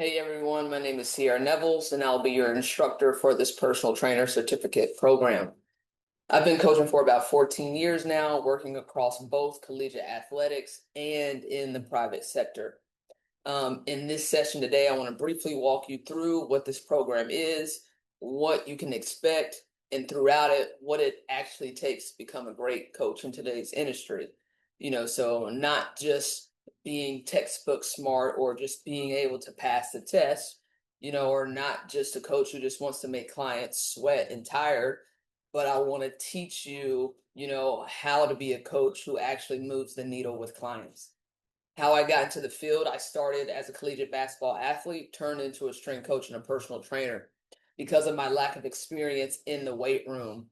Hey everyone, my name is Sierra Nevels, and I'll be your instructor for this personal trainer certificate program. I've been coaching for about 14 years now, working across both collegiate athletics and in the private sector. In this session today, I want to briefly walk you through what this program is, what you can expect, and throughout it, what it actually takes to become a great coach in today's industry. So not just being textbook smart or just being able to pass the test, or not just a coach who just wants to make clients sweat and tired, but I want to teach you, how to be a coach who actually moves the needle with clients. How I got into the field, I started as a collegiate basketball athlete, turned into a strength coach and a personal trainer because of my lack of experience in the weight room,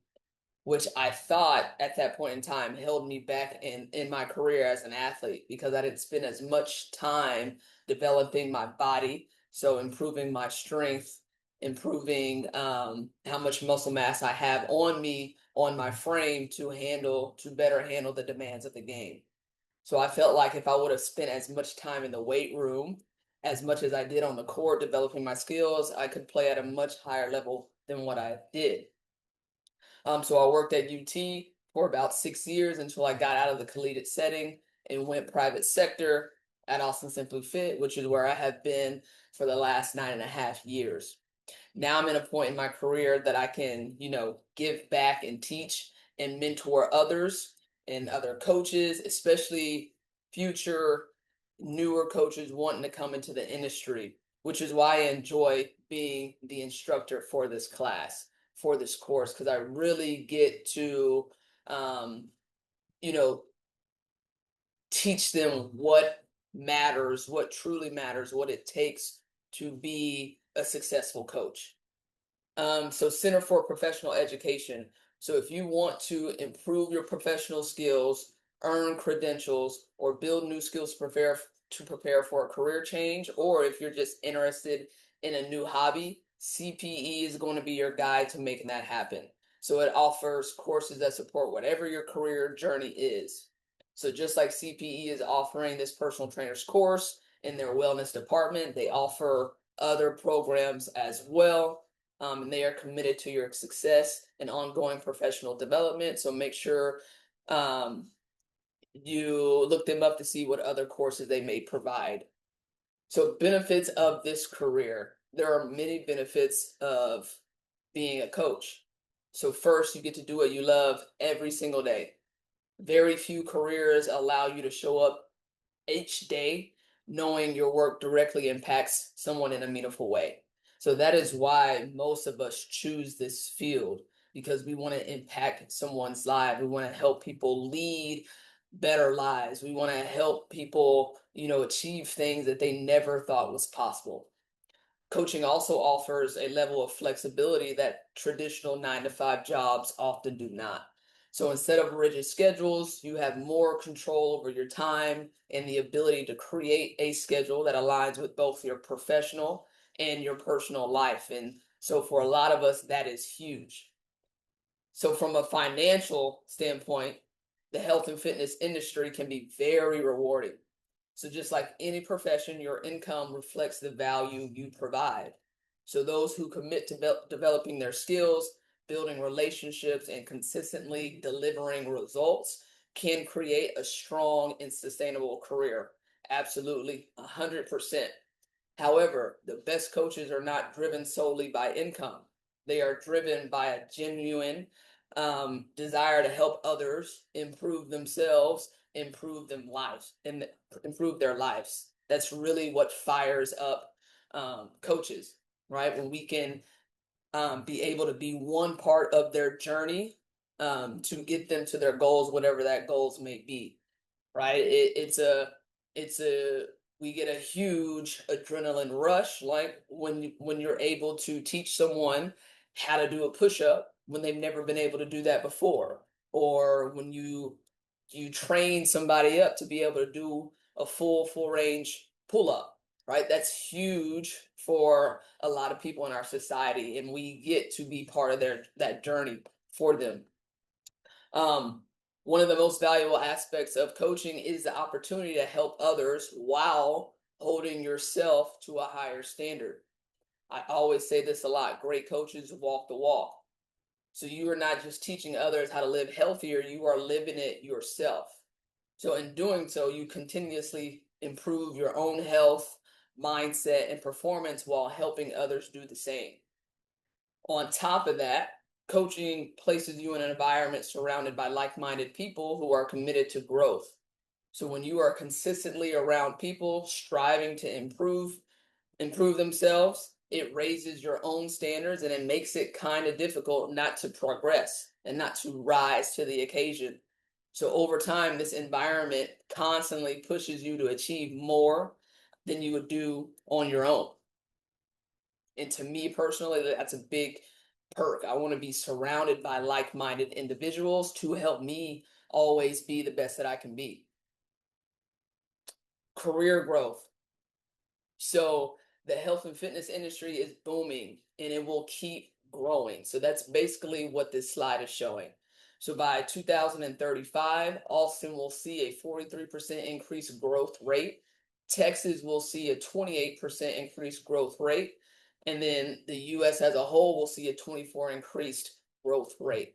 which I thought at that point in time held me back in my career as an athlete because I didn't spend as much time developing my body, so improving my strength, improving how much muscle mass I have on me, on my frame to better handle the demands of the game. So I felt like if I would have spent as much time in the weight room as much as I did on the court developing my skills, I could play at a much higher level than what I did. So I worked at UT for about 6 years until I got out of the collegiate setting and went private sector at Austin Simply Fit, which is where I have been for the last 9.5 years. Now I'm in a point in my career that I can, give back and teach and mentor others and other coaches, especially future newer coaches wanting to come into the industry, which is why I enjoy being the instructor for this class, for this course, because I really get to, um, you know, teach them what matters, what truly matters, what it takes to be a successful coach. So Center for Professional Education. So if you want to improve your professional skills, earn credentials, or build new skills to prepare for a career change, or if you're just interested in a new hobby, CPE is going to be your guide to making that happen. So it offers courses that support whatever your career journey is. So just like CPE is offering this personal trainer's course in their wellness department, they offer other programs as well, and they are committed to your success and ongoing professional development. So make sure um, you look them up to see what other courses they may provide. So benefits of this career. There are many benefits of being a coach. So first, you get to do what you love every single day. Very few careers allow you to show up each day knowing your work directly impacts someone in a meaningful way. So that is why most of us choose this field, because we want to impact someone's life. We want to help people lead better lives. We want to help people, achieve things that they never thought was possible. Coaching also offers a level of flexibility that traditional 9 to 5 jobs often do not. So instead of rigid schedules, you have more control over your time and the ability to create a schedule that aligns with both your professional and your personal life. And so for a lot of us, that is huge. So from a financial standpoint, the health and fitness industry can be very rewarding. So just like any profession, your income reflects the value you provide. So those who commit to developing their skills, building relationships, and consistently delivering results can create a strong and sustainable career. Absolutely, 100%. However, the best coaches are not driven solely by income. They are driven by a genuine desire to help others improve themselves, improve their lives. That's really what fires up coaches, right? When we can be able to be one part of their journey to get them to their goals, whatever that goals may be, right? It's a we get a huge adrenaline rush, like when you're able to teach someone how to do a push-up when they've never been able to do that before, or when you train somebody up to be able to do a full range pull-up, right? That's huge for a lot of people in our society, and we get to be part of that journey for them. Um, One of the most valuable aspects of coaching is the opportunity to help others while holding yourself to a higher standard. I always say this a lot: great coaches walk the walk. So you are not just teaching others how to live healthier, you are living it yourself. So in doing so, you continuously improve your own health, mindset, and performance while helping others do the same. On top of that, coaching places you in an environment surrounded by like-minded people who are committed to growth. So when you are consistently around people striving to improve themselves, it raises your own standards and it makes it kind of difficult not to progress and not to rise to the occasion. So over time, this environment constantly pushes you to achieve more than you would do on your own. And to me personally, that's a big perk. I want to be surrounded by like-minded individuals to help me always be the best that I can be. Career growth. So the health and fitness industry is booming and it will keep growing. So that's basically what this slide is showing. So by 2035, Austin will see a 43% increase growth rate. Texas will see a 28% increased growth rate. And then the US as a whole will see a 24% increased growth rate.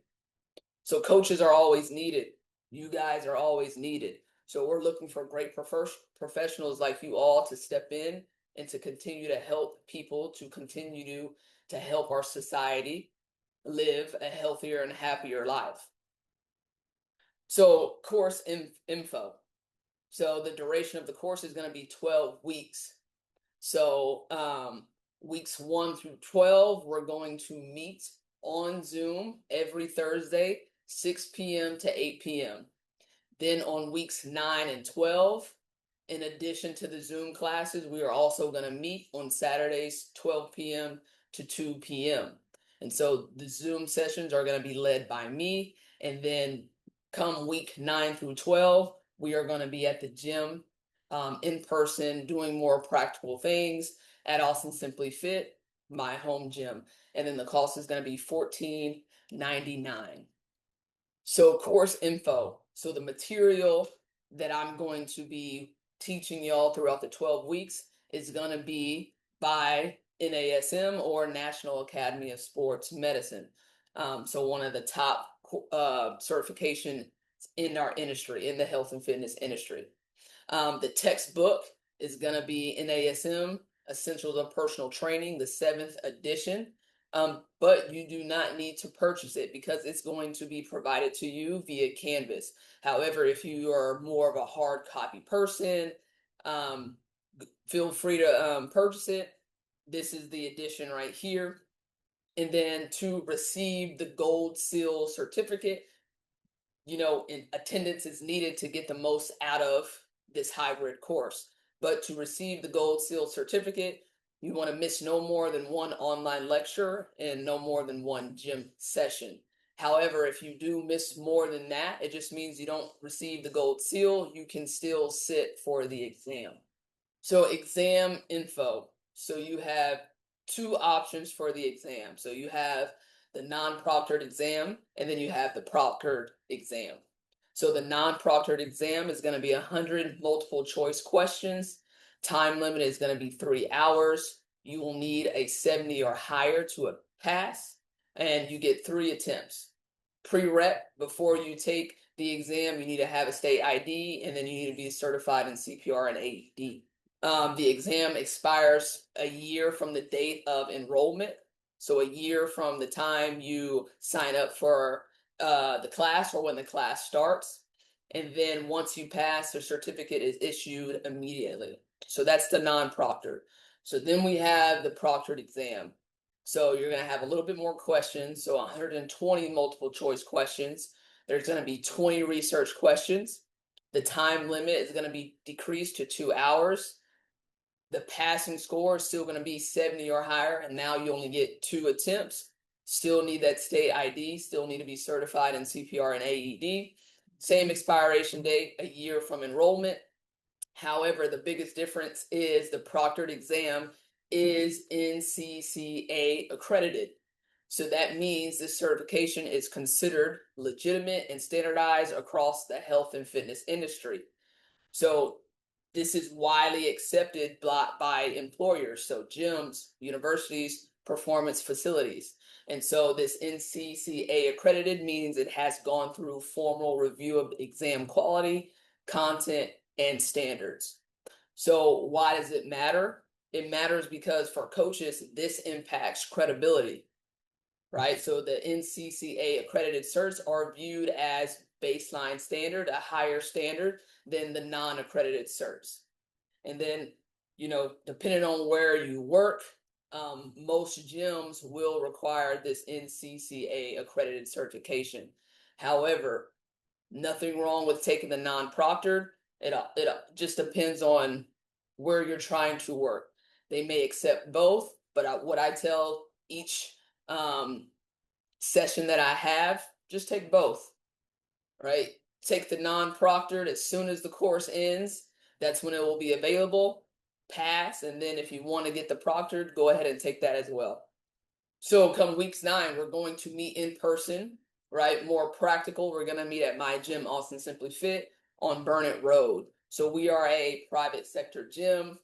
So coaches are always needed. You guys are always needed. So we're looking for great professionals like you all to step in and to continue to help people to continue to help our society live a healthier and happier life. So course info. So the duration of the course is going to be 12 weeks. So weeks 1 through 12, we're going to meet on Zoom every Thursday, 6 p.m. to 8 p.m. Then on weeks 9 and 12, in addition to the Zoom classes, we are also going to meet on Saturdays, 12 p.m. to 2 p.m. And so the Zoom sessions are going to be led by me. And then come week 9 through 12, we are going to be at the gym in person doing more practical things at Austin Simply Fit, my home gym. And then the cost is going to be $14.99. So course info. So the material that I'm going to be teaching y'all throughout the 12 weeks is going to be by NASM, or National Academy of Sports Medicine. So one of the top certifications in our industry, in the health and fitness industry. The textbook is going to be NASM Essentials of Personal Training, the 7th edition. But you do not need to purchase it because it's going to be provided to you via Canvas. However, if you are more of a hard copy person, feel free to purchase it. This is the edition right here. And then to receive the gold seal certificate, attendance is needed to get the most out of this hybrid course. But to receive the gold seal certificate, you want to miss no more than one online lecture and no more than one gym session. However, if you do miss more than that, it just means you don't receive the gold seal. You can still sit for the exam. So exam info. So you have two options for the exam. So you have the non-proctored exam, and then you have the proctored exam. So the non-proctored exam is going to be 100 multiple choice questions. Time limit is going to be 3 hours. You will need a 70 or higher to pass, and you get 3 attempts. Pre-rep, before you take the exam, you need to have a state ID, and then you need to be certified in CPR and AED. The exam expires a year from the date of enrollment. So a year from the time you sign up for the class or when the class starts. And then once you pass, the certificate is issued immediately. So that's the non-proctored. So then we have the proctored exam. So you're going to have a little bit more questions. So 120 multiple choice questions. There's going to be 20 research questions. The time limit is going to be decreased to 2 hours. The passing score is still going to be 70 or higher, and now you only get 2 attempts. Still need that state ID, still need to be certified in CPR and AED. Same expiration date, a year from enrollment. However, the biggest difference is the proctored exam is NCCA accredited. So that means this certification is considered legitimate and standardized across the health and fitness industry. So This is widely accepted by employers, so gyms, universities, performance facilities. And so this NCCA accredited means it has gone through formal review of exam quality, content, and standards. So why does it matter? It matters because for coaches, this impacts credibility, right? So the NCCA accredited certs are viewed as baseline standard, a higher standard than the non-accredited certs. And then, depending on where you work, most gyms will require this NCCA accredited certification. However, nothing wrong with taking the non-proctored. It just depends on where you're trying to work. They may accept both, but what I tell each um, session that I have, just take both, right? Take the non-proctored as soon as the course ends. That's when it will be available. Pass, and then if you want to get the proctored, go ahead and take that as well. So come weeks 9, we're going to meet in person, right? More practical. We're going to meet at my gym, Austin Simply Fit, on Burnett Road. So we are a private sector gym.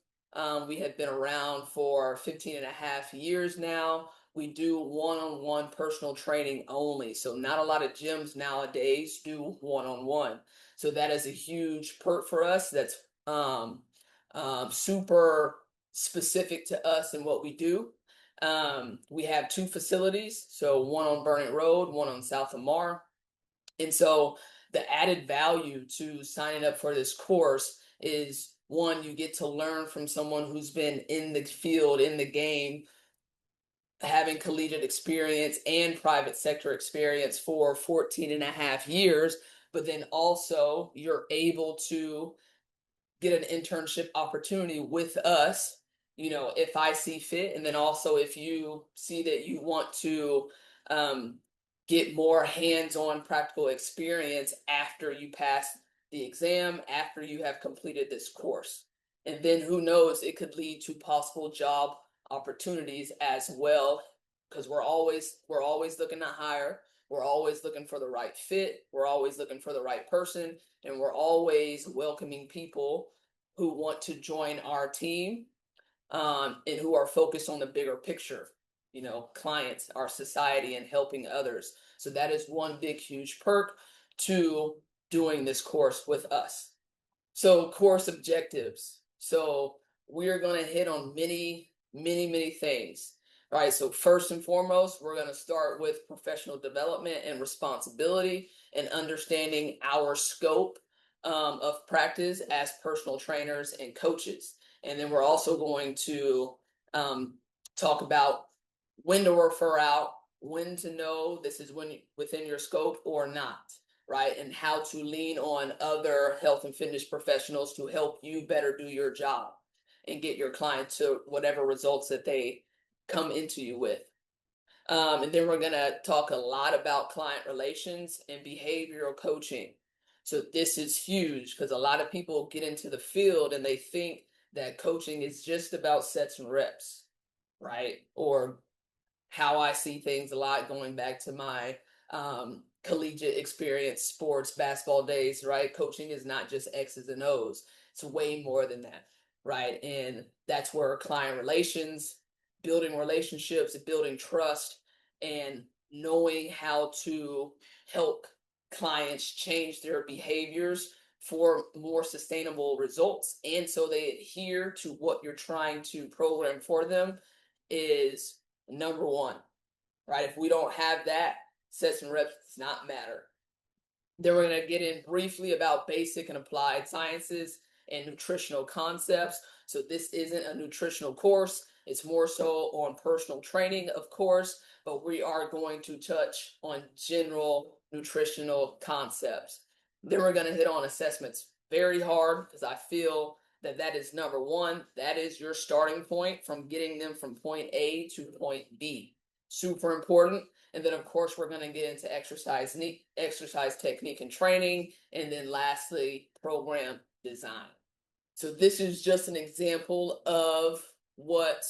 We have been around for 15 and a half years now. We do one-on-one personal training only. So not a lot of gyms nowadays do one-on-one. So that is a huge perk for us. That's super specific to us and what we do. We have 2 facilities, so one on Burnett Road, one on South Lamar. And so the added value to signing up for this course is, one, you get to learn from someone who's been in the field, in the game, having collegiate experience and private sector experience for 14 and a half years, but then also you're able to get an internship opportunity with us, if I see fit. And then also if you see that you want to um, get more hands-on practical experience after you pass the exam, after you have completed this course. And then who knows, it could lead to possible job opportunities as well, because we're always looking to hire. We're always looking for the right fit. We're always looking for the right person, and we're always welcoming people who want to join our team, and who are focused on the bigger picture, clients, our society, and helping others. So that is one big, huge perk to doing this course with us. So course objectives. So we're going to hit on many, many, many things. All right, so first and foremost, we're going to start with professional development and responsibility and understanding our scope of practice as personal trainers and coaches. And then we're also going to talk about when to refer out, when to know this is within your scope or not, right? And how to lean on other health and fitness professionals to help you better do your job and get your client to whatever results that they come into you with. And then we're going to talk a lot about client relations and behavioral coaching. So this is huge because a lot of people get into the field and they think that coaching is just about sets and reps, right? Or how I see things a lot going back to my collegiate experience, sports, basketball days, right? Coaching is not just X's and O's. It's way more than that, right? And that's where client relations, building relationships, building trust, and knowing how to help clients change their behaviors for more sustainable results. And so they adhere to what you're trying to program for them is number one, right? If we don't have that, sets and reps does not matter. Then we're going to get in briefly about basic and applied sciences and nutritional concepts. So this isn't a nutritional course. It's more so on personal training, of course, but we are going to touch on general nutritional concepts. Then we're going to hit on assessments very hard because I feel that is number one. That is your starting point from getting them from point A to point B. Super important. And then, of course, we're going to get into exercise technique and training. And then lastly, program design. So this is just an example of what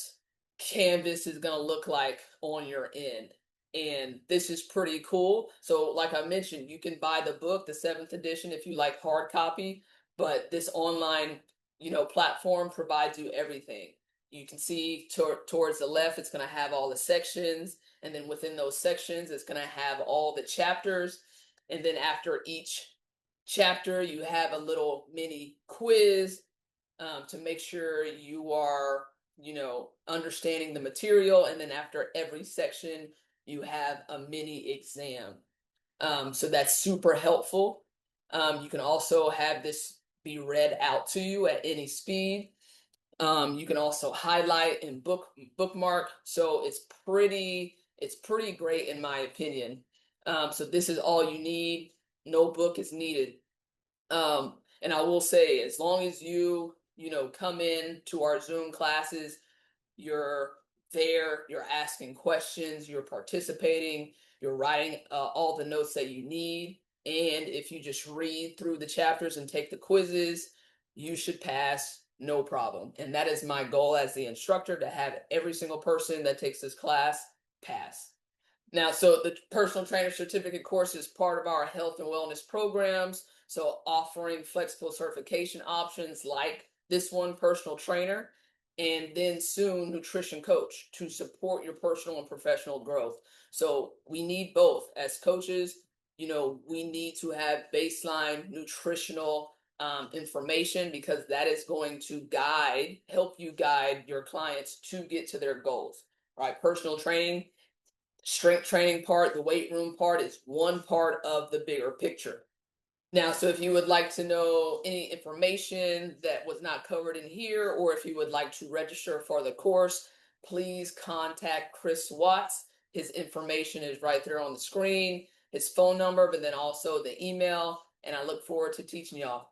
Canvas is going to look like on your end. And this is pretty cool. So like I mentioned, you can buy the book, the 7th edition, if you like hard copy. But this online platform provides you everything. You can see towards the left, it's going to have all the sections. And then within those sections, it's going to have all the chapters. And then after each chapter, you have a little mini quiz to make sure you are, understanding the material. And then after every section, you have a mini exam. So that's super helpful. You can also have this be read out to you at any speed. You can also highlight and bookmark. So it's pretty great in my opinion. So this is all you need. No book is needed. And I will say, as long as you come in to our Zoom classes, you're there, you're asking questions, you're participating, you're writing all the notes that you need. And if you just read through the chapters and take the quizzes, you should pass no problem. And that is my goal as the instructor, to have every single person that takes this class pass. Now, so the personal trainer certificate course is part of our health and wellness programs. So offering flexible certification options like this one, personal trainer, and then soon nutrition coach, to support your personal and professional growth. So we need both as coaches. We need to have baseline nutritional information, because that is going to help you guide your clients to get to their goals, right? Personal training, strength training part, the weight room part is one part of the bigger picture. Now, so if you would like to know any information that was not covered in here, or if you would like to register for the course, please contact Chris Watts. His information is right there on the screen, his phone number, but then also the email. And I look forward to teaching y'all.